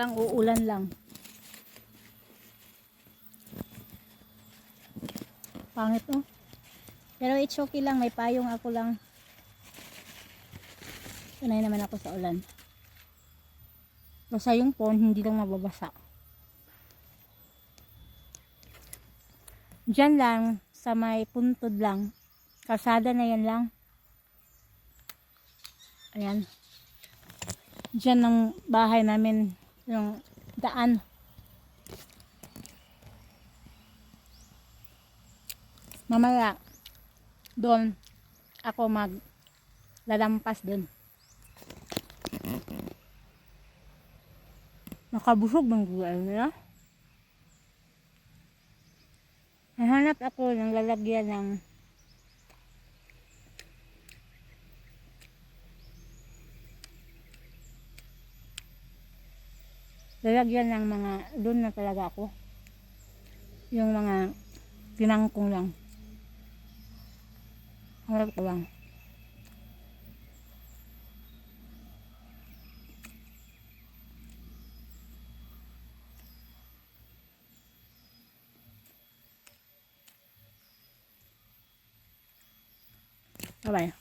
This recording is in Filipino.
Parang uulan lang. Pangit oh. Pero it's okay lang, may payong ako lang. Sanay naman ako sa ulan. Basta yung phone, hindi lang mababasa. Diyan lang, sa may puntod lang. Kalsada na yan lang. Ayan. Diyan ng bahay namin, yung daan. Mamaya, doon, ako maglalampas doon. Nakabusog ng gulay nila. Nahanap ako ng lalagyan ng mga doon na talaga ako. Yung mga tinangkong lang. Hanap ko lang. Bye-bye.